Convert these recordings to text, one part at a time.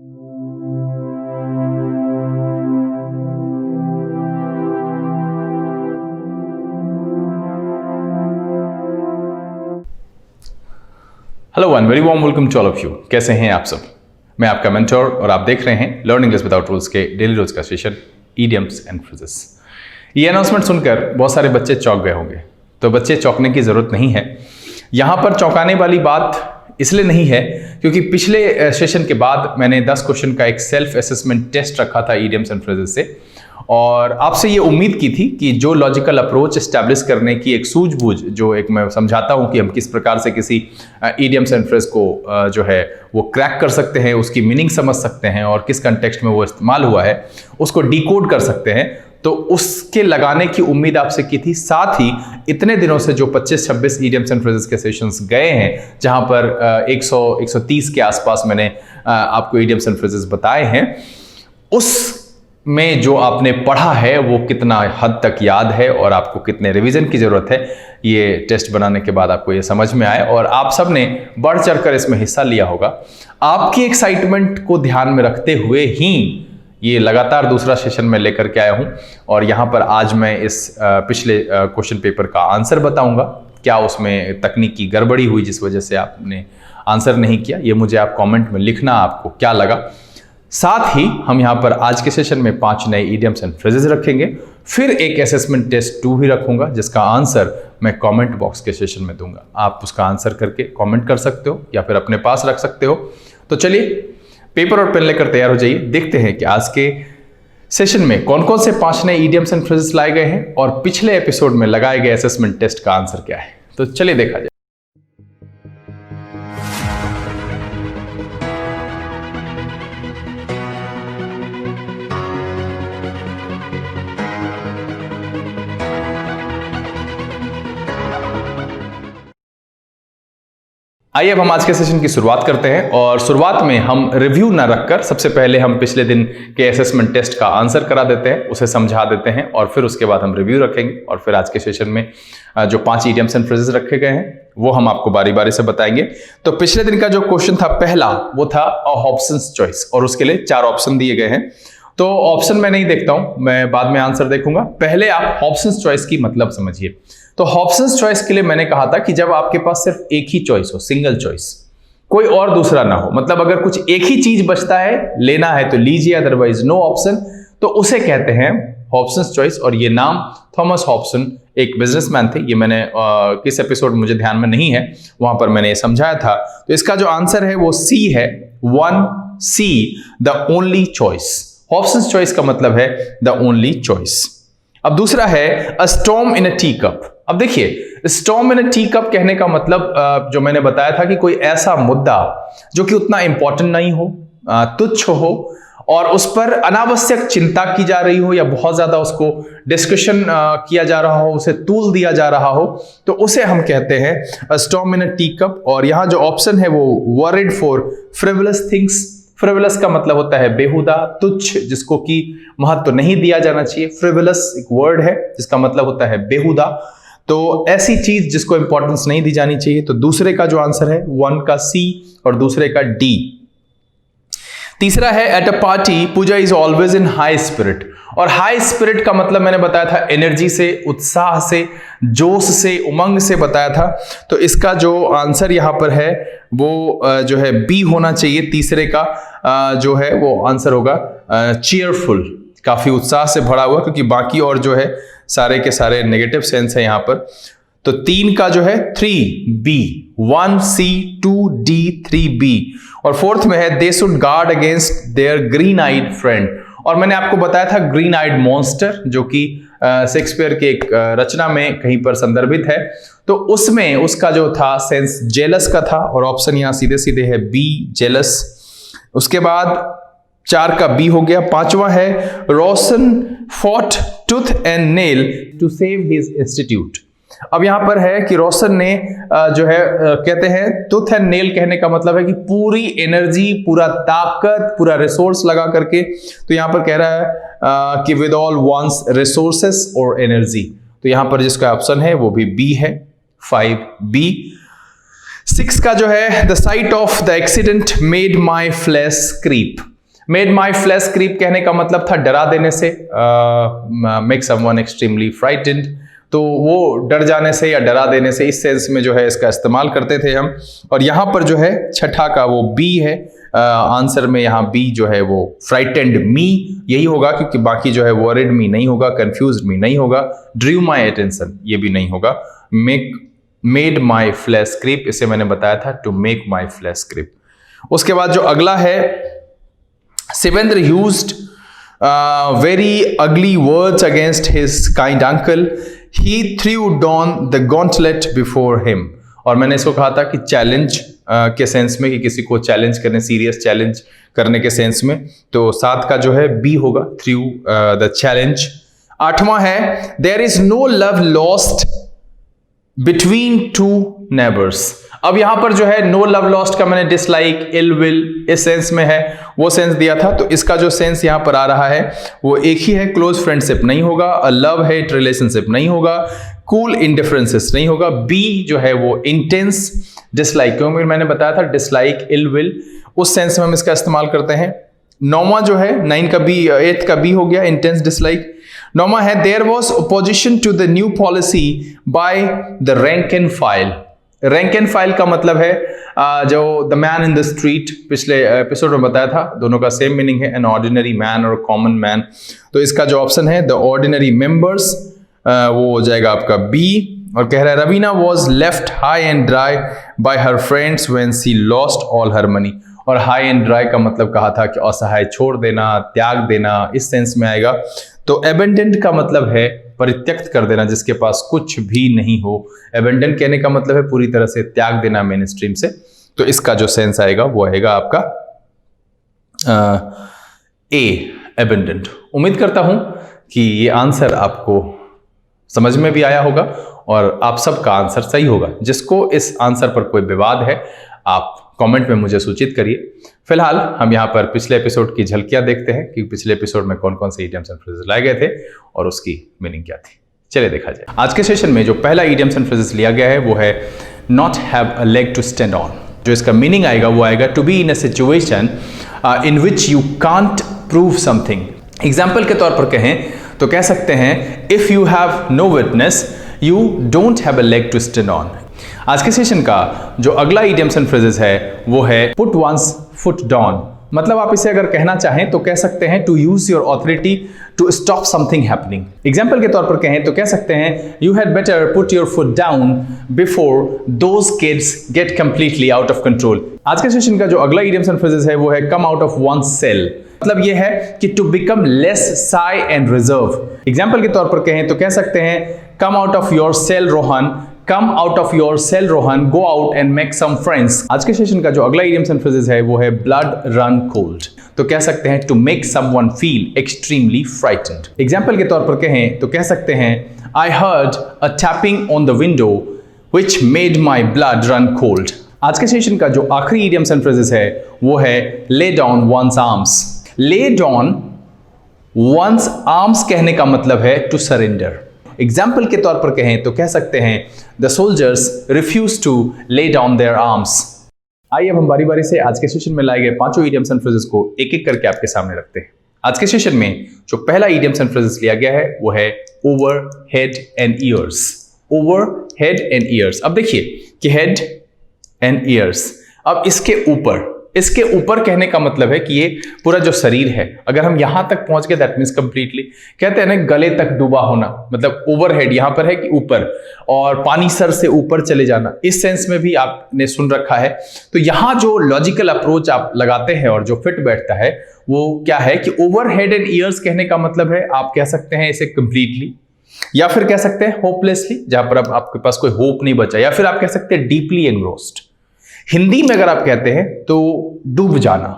Hello one very warm welcome to all of you. कैसे हैं आप सब? मैं आपका मेंटोर और आप देख रहे हैं लर्न इंग्लिश विदाउट रूल्स के डेली रोज का सेशन इडियम्स एंड फ्रेजेस। ये अनाउंसमेंट सुनकर बहुत सारे बच्चे चौंक गए होंगे, तो बच्चे चौंकने की ज़रूरत नहीं है। यहाँ पर चौंकाने वाली बात इसलिए नहीं है क्योंकि पिछले सेशन के बाद मैंने 10 क्वेश्चन का एक सेल्फ असेसमेंट टेस्ट रखा था इडियम्स एंड फ्रेजेस से, और आपसे ये उम्मीद की थी कि जो लॉजिकल अप्रोच एस्टैब्लिश करने की एक सूझबूझ, जो एक मैं समझाता हूँ कि हम किस प्रकार से किसी इडियम्स एंड फ्रेज को जो है वो क्रैक कर सकते हैं, उसकी मीनिंग समझ सकते हैं और किस कंटेक्स्ट में वो इस्तेमाल हुआ है उसको डिकोड कर सकते हैं, तो उसके लगाने की उम्मीद आपसे की थी। साथ ही इतने दिनों से जो 25-26 इडियम्स एंड फ्रेजेस के सेशंस गए हैं, जहां पर 100-130 के आसपास मैंने आपको इडियम्स एंड फ्रेजेस बताए हैं, उस में जो आपने पढ़ा है वो कितना हद तक याद है और आपको कितने रिवीजन की जरूरत है, ये टेस्ट बनाने के बाद आपको ये समझ में आए और आप सब ने बढ़ चढ़कर इसमें हिस्सा लिया होगा। आपकी एक्साइटमेंट को ध्यान में रखते हुए ही ये लगातार दूसरा सेशन में लेकर के आया हूं, और यहाँ पर आज मैं इस पिछले क्वेश्चन पेपर का आंसर बताऊंगा। क्या उसमें तकनीकी गड़बड़ी हुई जिस वजह से आपने आंसर नहीं किया, ये मुझे आप कॉमेंट में लिखना आपको क्या लगा। साथ ही हम यहाँ पर आज के सेशन में 5 नए इडियम्स एंड फ्रेजेस रखेंगे, फिर एक असेसमेंट टेस्ट 2 भी रखूंगा जिसका आंसर मैं कमेंट बॉक्स के सेशन में दूंगा। आप उसका आंसर करके कमेंट कर सकते हो या फिर अपने पास रख सकते हो। तो चलिए पेपर और पेन लेकर तैयार हो जाइए, देखते हैं कि आज के सेशन में कौन कौन से 5 नए इडियम्स एंड फ्रेजेस लाए गए हैं और पिछले एपिसोड में लगाए गए असेसमेंट टेस्ट का आंसर क्या है। तो चलिए देखा जाए। आइए अब हम आज के सेशन की शुरुआत करते हैं, और शुरुआत में हम रिव्यू ना रखकर सबसे पहले हम पिछले दिन के असेसमेंट टेस्ट का आंसर करा देते हैं, उसे समझा देते हैं और फिर उसके बाद हम रिव्यू रखेंगे और फिर आज के सेशन में जो 5 इडियम्स एंड फ्रेजेस रखे गए हैं वो हम आपको बारी बारी से बताएंगे। तो पिछले दिन का जो क्वेश्चन था पहला, वो था हॉब्सन्स चॉइस, और उसके लिए 4 ऑप्शन दिए गए हैं। तो ऑप्शन मैं नहीं देखता हूं, मैं बाद में आंसर देखूंगा। पहले आप हॉब्सन्स चॉइस की मतलब समझिए। तो हॉब्सन्स चॉइस के लिए मैंने कहा था कि जब आपके पास सिर्फ एक ही चॉइस हो, सिंगल चॉइस, कोई और दूसरा ना हो, मतलब अगर कुछ एक ही चीज बचता है, लेना है तो लीजिए, अदरवाइज नो ऑप्शन, तो उसे कहते हैं हॉब्सन्स चॉइस। और ये नाम थॉमस हॉब्सन एक बिजनेसमैन थे, ये मैंने किस एपिसोड मुझे ध्यान में नहीं है, वहां पर मैंने ये समझाया था। तो इसका जो आंसर है वो सी है, 1C, the only choice. Hobson's choice का मतलब है द ओनली चॉइस। अब दूसरा है अ स्टॉर्म इन अ टी कप। अब देखिए, स्टॉर्म इन अ टी कप कहने का मतलब जो मैंने बताया था कि कोई ऐसा मुद्दा जो कि उतना इंपॉर्टेंट नहीं हो, तुच्छ हो और उस पर अनावश्यक चिंता की जा रही हो या बहुत ज्यादा उसको डिस्कशन किया जा रहा हो, उसे तूल दिया जा रहा हो, तो उसे हम कहते हैं अ स्टॉर्म इन अ टी कप। और यहां जो ऑप्शन है वो worried for frivolous things. Frivolous का मतलब होता है बेहुदा, तुच्छ, जिसको कि महत्व नहीं दिया जाना चाहिए। फ्रिवलस एक वर्ड है जिसका मतलब होता है बेहुदा, तो ऐसी चीज जिसको इंपॉर्टेंस नहीं दी जानी चाहिए। तो दूसरे का जो आंसर है 1 का C और दूसरे का D। तीसरा है at a party Puja is always in high spirit. और हाई स्पिरिट का मतलब मैंने बताया था एनर्जी से, उत्साह से, जोश से, उमंग से बताया था। तो इसका जो आंसर यहां पर है वो जो है B होना चाहिए। तीसरे का जो है वो आंसर होगा चीयरफुल, काफी उत्साह से भरा हुआ, क्योंकि बाकी और जो है सारे के सारे नेगेटिव सेंस है यहां पर। तो 3 का जो है 3B, 1C, 2D, 3B। और फोर्थ में है they should guard against their green eyed friend. और मैंने आपको बताया था ग्रीन आइड मॉन्स्टर, जो कि शेक्सपियर के एक रचना में कहीं पर संदर्भित है। तो उसमें उसका जो था सेंस जेलस का था, और ऑप्शन यहां सीधे सीधे है B, जेलस। उसके बाद 4 का B हो गया। 5वां है Roshan fought tooth and nail to save his institute. अब यहां पर है कि रोशन ने जो है कहते हैं टूथ एंड नेल, कहने का मतलब है कि पूरी एनर्जी, पूरा ताकत, पूरा रिसोर्स लगा करके। तो यहां पर कह रहा है कि विद ऑल वंस रिसोर्सेस और एनर्जी। तो यहां पर जिसका ऑप्शन है वो भी B है, 5B। 6 का जो है the sight of the accident made my flesh creep. Made my flesh creep कहने का मतलब था डरा देने से, मेक समवन एक्सट्रीमली फ्राइटेंड, तो वो डर जाने से या डरा देने से, इस सेंस में जो है इसका इस्तेमाल करते थे हम। और यहां पर जो है छठा का वो बी है, आंसर में यहाँ बी जो है वो फ्राइटेंड मी यही होगा, क्योंकि बाकी जो है वरिड मी नहीं होगा, कंफ्यूज्ड मी नहीं होगा, ड्रू माई अटेंशन ये भी नहीं होगा, मेड माई फ्लैश क्रीप इसे मैंने बताया था to make my flesh creep. उसके बाद जो अगला है, Shivendra used very ugly words against his kind uncle. He threw down the gauntlet before him. और मैंने इसको कहा था कि चैलेंज के सेंस में, कि किसी को चैलेंज करने, सीरियस चैलेंज करने के सेंस में, तो 7 का जो है बी होगा, थ्रू द चैलेंज। 8वां है, there is no love lost between two neighbours. अब यहां पर जो है नो लव लॉस्ट का मैंने डिसलाइक, इल विल इस सेंस में है, वो सेंस दिया था, तो इसका जो सेंस यहां पर आ रहा है वो एक ही है, क्लोज फ्रेंडशिप नहीं होगा, अ लव हेट रिलेशनशिप नहीं होगा, कूल इंडिफरेंसेस नहीं होगा, बी जो है वो इंटेंस डिसलाइक, क्योंकि मैंने बताया था डिसलाइक, इल विल, उस सेंस में हम इसका इस्तेमाल करते हैं। 9वां जो है 9 का बी, 8 का बी हो गया, इंटेंस डिसलाइक। 9वां है, there was opposition to the new policy by the rank and file. Rank and file का मतलब है जो the man in the street, पिछले एपिसोड में बताया था, दोनों का सेम मीनिंग है, एन ऑर्डिनरी मैन और कॉमन मैन। तो इसका जो ऑप्शन है द ऑर्डिनरी मेंबर्स, वो हो जाएगा आपका बी। और कह रहा है Raveena was left high and dry bye her friends when she lost all her money. और हाई एंड ड्राई का मतलब कहा था कि असहाय, छोड़ देना, त्याग देना, इस सेंस में आएगा। तो एबेंडेंट का मतलब है परित्यक्त कर देना, जिसके पास कुछ भी नहीं हो। एबेंडन कहने का मतलब है पूरी तरह से त्याग देना मेन स्ट्रीम से। तो इसका जो सेंस आएगा वो आएगा आपका ए, एबेंडेंट। उम्मीद करता हूं कि ये आंसर आपको समझ में भी आया होगा और आप सबका आंसर सही होगा। जिसको इस आंसर पर कोई विवाद है आप कमेंट में मुझे सूचित करिए। फिलहाल हम यहाँ पर पिछले एपिसोड की झलकियां देखते हैं कि पिछले एपिसोड में कौन कौन से इडियम्स एंड फ्रेजेस लाए गए थे और उसकी मीनिंग क्या थी। चलिए देखा जाए। आज के सेशन में जो पहला इडियम्स एंड फ्रेजेस लिया गया है वो है not have a leg to stand on. जो इसका मीनिंग आएगा वो आएगा to be in a situation in which you can't prove something. Example के तौर पर कहें तो कह सकते हैं if you have no witness you don't have a leg to stand on. आज के सेशन का जो अगला इडियम्स एंड फ्रेजेस है वो है पुट वंस फुट डाउन। मतलब आप इसे अगर कहना चाहें तो कह सकते हैं to use your authority to stop something happening. Example के तौर पर कहें तो कह सकते हैं you had better put your foot down before those kids get completely out of control. आज के सेशन का जो अगला इडियम्स एंड फ्रेजेस है वो है come out of one shell. मतलब ये है कि to become less shy and reserved. Example के तौर पर कहें तो कह सकते हैं come out of your shell Rohan, come out of your shell Rohan, go out and make some friends. आज के सेशन का जो अगला इडियम्स एंड फ्रेजेस है वो है ब्लड रन कोल्ड। तो कह सकते हैं to make someone feel extremely frightened. Example के तौर पर कहें तो कह सकते हैं I heard a tapping on the window which made my blood run cold. आज के सेशन का जो आखिरी इडियम्स एंड फ्रेजेस है वो है lay down one's arms. Lay down one's arms कहने का मतलब है टू सरेंडर। एग्जाम्पल के तौर पर कहें तो कह सकते हैं the soldiers refuse to lay down their arms. आइए अब हम बारी बारी से आज के सेशन में लाए गए पांचों इडियम्स एंड फ्रेजेस को एक एक करके आपके सामने रखते हैं। आज के सेशन में जो पहला इडियम्स एंड फ्रेजेस लिया गया है वो है over head and years. Over head and years. अब देखिए कि हेड एंड ईयर्स, अब इसके ऊपर कहने का मतलब है कि ये पूरा जो शरीर है अगर हम यहां तक पहुंच गए दैट मीन्स कंप्लीटली। कहते हैं ना गले तक डूबा होना, मतलब ओवरहेड यहां पर है कि ऊपर, और पानी सर से ऊपर चले जाना, इस सेंस में भी आपने सुन रखा है। तो यहां जो लॉजिकल अप्रोच आप लगाते हैं और जो फिट बैठता है वो क्या है कि ओवरहेड एंड ईयर्स कहने का मतलब है आप कह सकते हैं इसे कंप्लीटली, या फिर कह सकते हैं होपलेसली, जहां पर अब आपके पास कोई होप नहीं बचा, या फिर आप कह सकते हैं डीपली एनग्रोस्ड। हिंदी में अगर आप कहते हैं तो डूब जाना,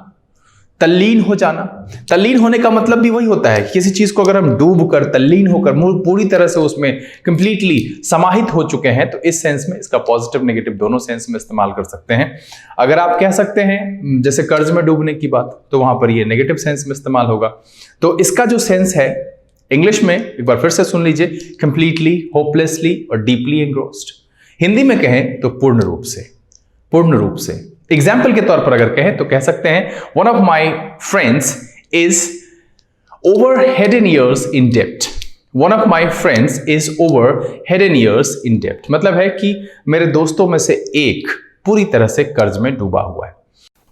तल्लीन हो जाना। तल्लीन होने का मतलब भी वही होता है, किसी चीज को अगर हम डूब कर, तल्लीन होकर, पूरी तरह से उसमें कंप्लीटली समाहित हो चुके हैं, तो इस सेंस में इसका पॉजिटिव नेगेटिव दोनों सेंस में इस्तेमाल कर सकते हैं। अगर आप कह सकते हैं जैसे कर्ज में डूबने की बात, तो वहां पर ये नेगेटिव सेंस में इस्तेमाल होगा। तो इसका जो सेंस है इंग्लिश में एक बार फिर से सुन लीजिए, कंप्लीटली, होपलेसली और डीपली एनग्रोस्ड। हिंदी में कहें तो पूर्ण रूप से, एग्जाम्पल के तौर पर अगर कहें तो कह सकते हैं one of my friends is over head and years in debt. One of my friends is over head and years in debt. मतलब है कि मेरे दोस्तों में से एक पूरी तरह से कर्ज में डूबा हुआ है.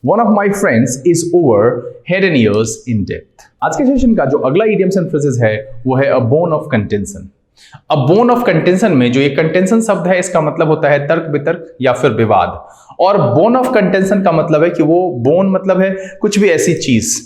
One of my friends is over head and years in debt. आज के सेशन का जो अगला idioms and phrases है वो है a bone of contention. A bone of contention में जो ये contention शब्द है इसका मतलब होता है तर्क वितर्क या फिर विवाद, और bone of contention का मतलब है कि वो bone मतलब है कुछ भी ऐसी चीज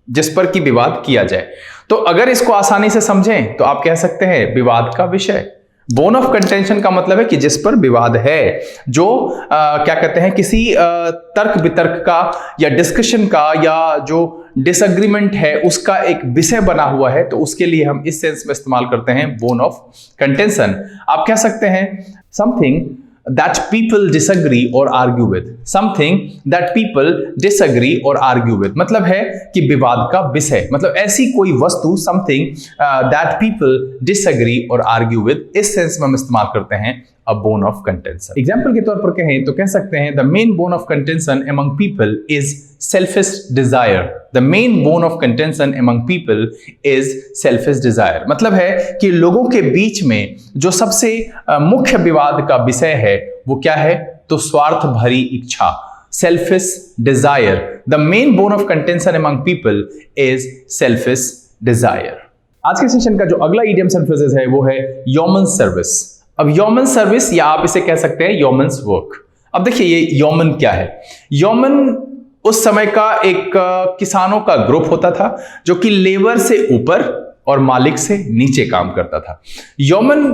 जिस पर कि विवाद किया जाए. तो अगर इसको आसानी से समझें तो आप कह सकते हैं विवाद का विषय. बोन ऑफ कंटेंशन का मतलब है कि जिस पर विवाद है, जो क्या कहते हैं किसी तर्क वितर्क का या डिस्कशन का या जो डिसएग्रीमेंट है उसका एक विषय बना हुआ है, तो उसके लिए हम इस सेंस में इस्तेमाल करते हैं बोन ऑफ कंटेंशन. आप कह सकते हैं something that people disagree or argue with. Something that people disagree or argue with. मतलब है कि विवाद का विषय, मतलब ऐसी कोई वस्तु something that people disagree or argue with. इस सेंस में हम इस्तेमाल करते हैं a bone of contention. Example के तौर पर कहें तो कह सकते हैं the main bone of contention among people is selfish desire. The main bone of contention among people is selfish desire. मतलब है कि लोगों के बीच में जो सबसे मुख्य विवाद का विषय है वो क्या है, तो स्वार्थ भरी इच्छा, selfish desire. The main bone of contention among people is selfish desire. आज के सेशन का जो अगला idioms and phrases है वो है yeoman's service. अब यौमन सर्विस या आप इसे कह सकते हैं यौमन्स वर्क. अब देखिए ये यौमन क्या है. यौमन उस समय का एक किसानों का ग्रुप होता था जो कि लेबर से ऊपर और मालिक से नीचे काम करता था. यौमन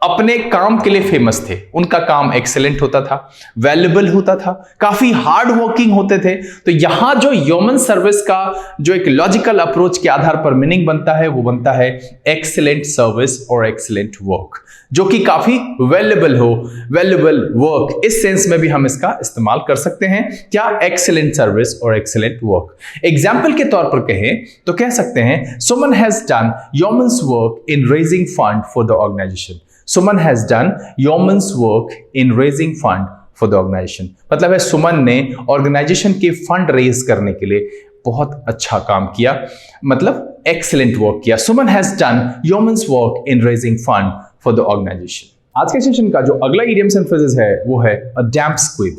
अपने काम के लिए फेमस थे. उनका काम एक्सेलेंट होता था, वैल्यूएबल होता था, काफी हार्ड वर्किंग होते थे. तो यहां जो ह्यूमन सर्विस का जो एक लॉजिकल अप्रोच के आधार पर मीनिंग बनता है वो बनता है एक्सेलेंट सर्विस और एक्सेलेंट वर्क, जो कि काफी वैल्यूएबल हो. वैल्यूएबल वर्क इस सेंस में भी हम इसका इस्तेमाल कर सकते हैं. क्या, एक्सेलेंट सर्विस और एक्सेलेंट वर्क. एग्जाम्पल के तौर पर कहें तो कह सकते हैं Suman has done yeoman's work in raising fund for the organisation. Suman has done yeoman's work in raising fund for the organisation. मतलब है सुमन ने ऑर्गेनाइजेशन के फंड रेज करने के लिए बहुत अच्छा काम किया, मतलब एक्सेलेंट वर्क किया. Suman has done yeoman's work in raising fund for the organisation. आज के सेशन का जो अगला idioms and phrases है वो है a damp squib.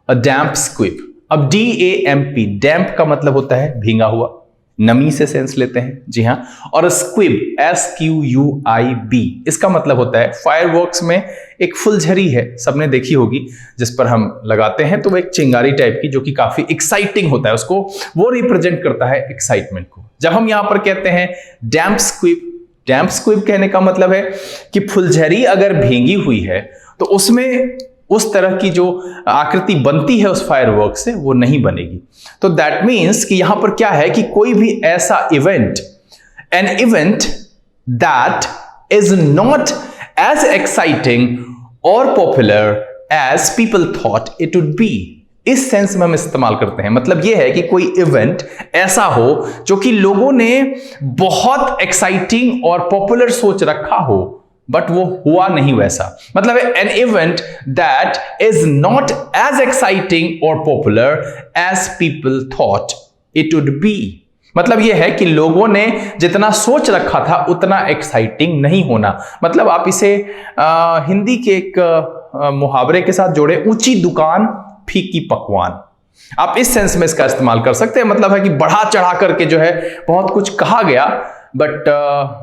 A damp squib. अब DAMP, डैम्प का मतलब होता है भींगा हुआ, नमी से सेंस लेते हैं, जी हाँ. और स्क्विब SQUIB इसका मतलब होता है फायरवर्क्स में एक फुलझड़ी है, सबने देखी होगी, जिस पर हम लगाते हैं तो वो एक चिंगारी टाइप की जो कि काफी एक्साइटिंग होता है, उसको वो रिप्रेजेंट करता है एक्साइटमेंट को. जब हम यहां पर कहते हैं डैम्प स्क्विब, डैम्प स्क्विब कहने का मतलब है कि फुलझड़ी अगर भींगी हुई है तो उसमें उस तरह की जो आकृति बनती है उस फायरवर्क से वो नहीं बनेगी. तो दैट मीन्स कि यहां पर क्या है कि कोई भी ऐसा event, an event that is not as exciting और popular as people thought it would be, इस सेंस में हम इस्तेमाल करते हैं. मतलब यह है कि कोई इवेंट ऐसा हो जो कि लोगों ने बहुत एक्साइटिंग और पॉपुलर सोच रखा हो बट वो हुआ नहीं वैसा. मतलब an event that is not as exciting और popular as people thought it would be. मतलब यह है कि लोगों ने जितना सोच रखा था उतना एक्साइटिंग नहीं होना. मतलब आप इसे हिंदी के एक मुहावरे के साथ जोड़े, ऊंची दुकान फीकी पकवान. आप इस सेंस में इसका इस्तेमाल कर सकते हैं. मतलब है कि बढ़ा चढ़ा करके जो है बहुत कुछ कहा गया बट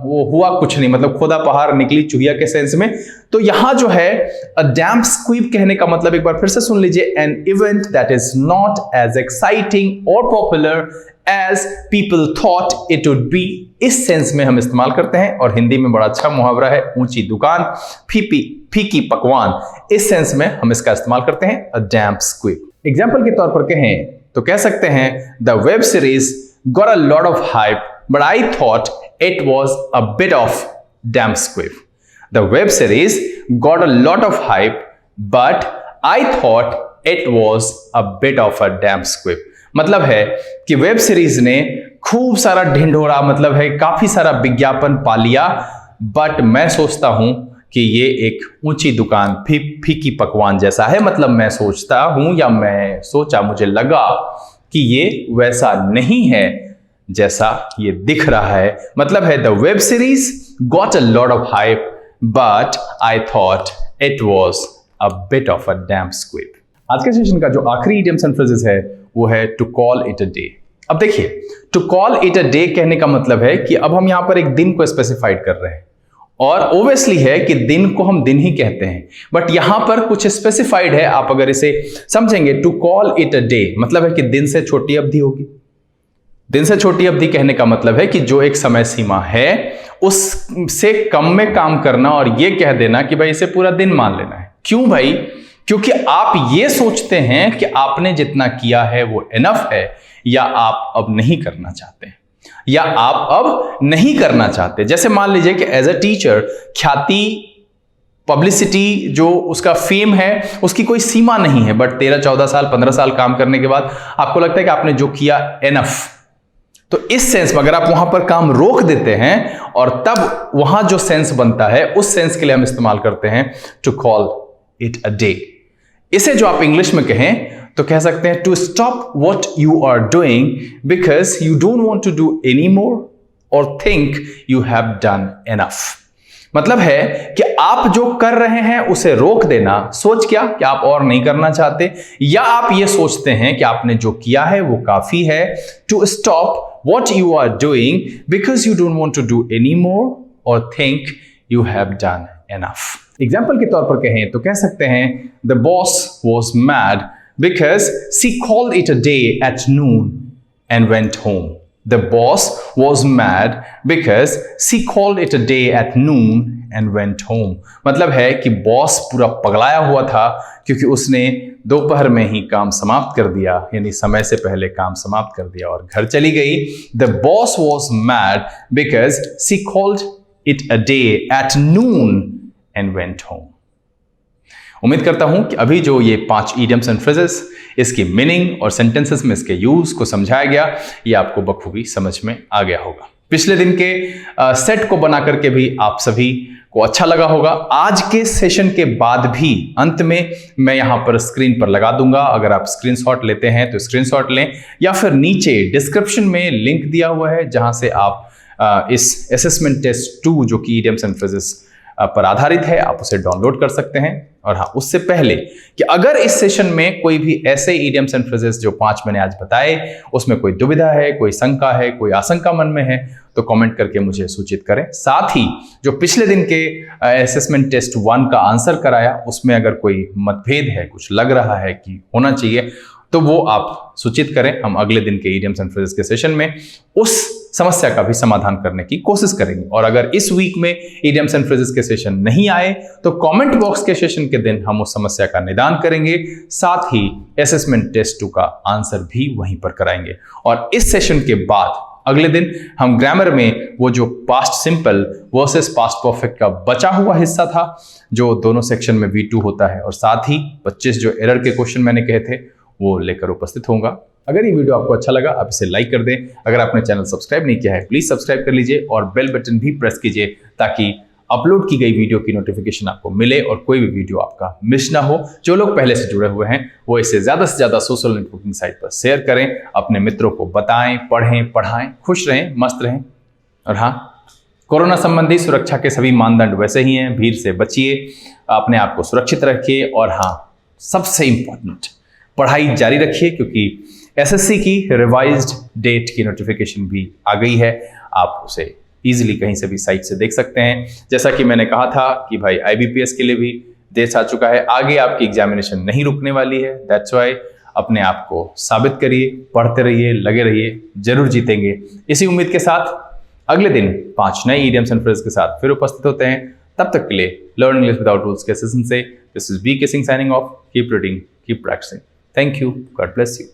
वो हुआ कुछ नहीं, मतलब खुदा पहाड़ निकली चुहिया के सेंस में. तो यहां जो है अ डैम्प स्क्विब कहने का मतलब एक बार फिर से सुन लीजिए, an event that is not as exciting और popular as people thought it would be. इस सेंस में हम इस्तेमाल करते हैं. और हिंदी में बड़ा अच्छा मुहावरा है, ऊंची दुकान फीकी पकवान. इस सेंस में हम इसका इस्तेमाल करते हैं अ डैम्प स्क्विब. एग्जाम्पल के तौर पर कहें तो कह सकते हैं the web series got a lot of hype but I thought it was a bit of damp squib. The web series got a lot of hype, but I thought it was a bit of a damp squib. मतलब है कि web series ने खूब सारा ढिंढोरा, मतलब है काफी सारा विज्ञापन पा लिया, बट मैं सोचता हूं कि ये एक ऊंची दुकान फीकी पकवान जैसा है। मतलब मैं सोचता हूं या मैं सोचा, मुझे लगा कि ये वैसा नहीं है जैसा ये दिख रहा है। मतलब है the web series got a lot of hype but I thought it was a bit of a dam squid. आज के सेशन का जो आखिरी इडियम्स एंड फ्रेजेस है वो है to call it a day. अब देखिए, to call it a day कहने का मतलब है कि अब हम यहां पर एक दिन को स्पेसिफाइड कर रहे हैं और ओब्वियसली है कि दिन को हम दिन ही कहते हैं, बट यहां पर कुछ स्पेसिफाइड है। आप अगर इसे समझेंगे, to call it a day मतलब है कि दिन से छोटी अवधि होगी। दिन से छोटी अवधि कहने का मतलब है कि जो एक समय सीमा है उससे कम में काम करना और यह कह देना कि भाई इसे पूरा दिन मान लेना है। क्यों भाई? क्योंकि आप ये सोचते हैं कि आपने जितना किया है वो इनफ है, या आप अब नहीं करना चाहते, या आप अब नहीं करना चाहते। जैसे मान लीजिए कि एज अ टीचर ख्याति, पब्लिसिटी, जो उसका फेम है उसकी कोई सीमा नहीं है, बट 13, 14 साल, 15 साल काम करने के बाद आपको लगता है कि आपने जो किया इनफ। तो इस सेंस में अगर आप वहां पर काम रोक देते हैं और तब वहां जो सेंस बनता है उस सेंस के लिए हम इस्तेमाल करते हैं to call it a day. इसे जो आप इंग्लिश में कहें तो कह सकते हैं to stop what you are doing because you don't want to do any more और think you have done enough. मतलब है कि आप जो कर रहे हैं उसे रोक देना। सोच क्या कि आप और नहीं करना चाहते, या आप ये सोचते हैं कि आपने जो किया है वो काफी है। To stop what you are doing because you don't want to do any more और think you have done enough. Example के तौर पर कहें तो कह सकते हैं the boss was mad because she called it a day at noon and went home. The boss was mad because she called it a day at noon and went home. मतलब है कि बॉस पूरा पगलाया हुआ था क्योंकि उसने दोपहर में ही काम समाप्त कर दिया, यानी समय से पहले काम समाप्त कर दिया और घर चली गई। The boss was mad because she called it a day at noon and went home. उम्मीद करता हूं कि अभी जो ये 5 इडियम्स एंड फ्रेजेस, इसकी मीनिंग और सेंटेंसेस में इसके यूज को समझाया गया, ये आपको बखूबी समझ में आ गया होगा। पिछले दिन के सेट को बना करके भी आप सभी को अच्छा लगा होगा। आज के सेशन के बाद भी अंत में मैं यहां पर स्क्रीन पर लगा दूंगा। अगर आप स्क्रीनशॉट लेते हैं तो स्क्रीनशॉट लें, या फिर नीचे डिस्क्रिप्शन में लिंक दिया हुआ है जहां से आप इस असेसमेंट टेस्ट 2 जो कि इडियम्स एंड फ्रेजेस पर आधारित है, आप उसे डाउनलोड कर सकते हैं। और हाँ, उससे पहले कि अगर इस सेशन में कोई भी ऐसे इडियम्स एंड फ्रेजेस जो 5 मैंने आज बताए उसमें कोई दुविधा है, कोई शंका है, कोई आशंका मन में है, तो कमेंट करके मुझे सूचित करें। साथ ही जो पिछले दिन के असेसमेंट टेस्ट 1 का आंसर कराया उसमें अगर कोई मतभेद है, कुछ लग रहा है कि होना चाहिए, तो वो आप सूचित करें। हम अगले दिन के इडियम्स एंड फ्रेजेस के सेशन में उस समस्या का भी समाधान करने की कोशिश करेंगे। और अगर इस वीक में इडियम्स एंड फ्रेजेस के सेशन नहीं आए तो कमेंट बॉक्स के सेशन के दिन हम उस समस्या का निदान करेंगे, साथ ही असेसमेंट टेस्ट 2 का आंसर भी वहीं पर कराएंगे। और इस सेशन के बाद अगले दिन हम ग्रामर में वो जो past simple versus past perfect का बचा हुआ हिस्सा था, जो दोनों सेक्शन में V2 होता है, और साथ ही 25 जो एरर के क्वेश्चन मैंने कहे थे वो लेकर उपस्थित होऊंगा। अगर ये वीडियो आपको अच्छा लगा आप इसे लाइक कर दें। अगर आपने चैनल सब्सक्राइब नहीं किया है प्लीज सब्सक्राइब कर लीजिए और बेल बटन भी प्रेस कीजिए ताकि अपलोड की गई वीडियो की नोटिफिकेशन आपको मिले और कोई भी वीडियो आपका मिस ना हो। जो लोग पहले से जुड़े हुए हैं वो इसे ज्यादा से ज्यादा सोशल नेटवर्किंग साइट पर शेयर करें, अपने मित्रों को बताएं, पढ़ें, पढ़ाएं, खुश रहें, मस्त रहें। और हाँ, कोरोना संबंधी सुरक्षा के सभी मानदंड वैसे ही हैं। भीड़ से बचिए, अपने आप को सुरक्षित रखिए और हाँ, सबसे इंपॉर्टेंट, पढ़ाई जारी रखिए क्योंकि एसएससी की रिवाइज्ड डेट की नोटिफिकेशन भी आ गई है। आप उसे इजीली कहीं से भी साइट से देख सकते हैं। जैसा कि मैंने कहा था कि भाई आईबीपीएस के लिए भी डेट आ चुका है, आगे आपकी एग्जामिनेशन नहीं रुकने वाली है। दैट्स व्हाई अपने आप को साबित करिए, पढ़ते रहिए, लगे रहिए, जरूर जीतेंगे। इसी उम्मीद के साथ अगले दिन 5 नए इडियम्स एंड फ्रेज के साथ फिर उपस्थित होते हैं। तब तक के लिए लर्न इंग्लिश विदाउट रूल्स के सेशन से this is V K Singh signing off. Keep reading, keep practising. Thank you, God bless you.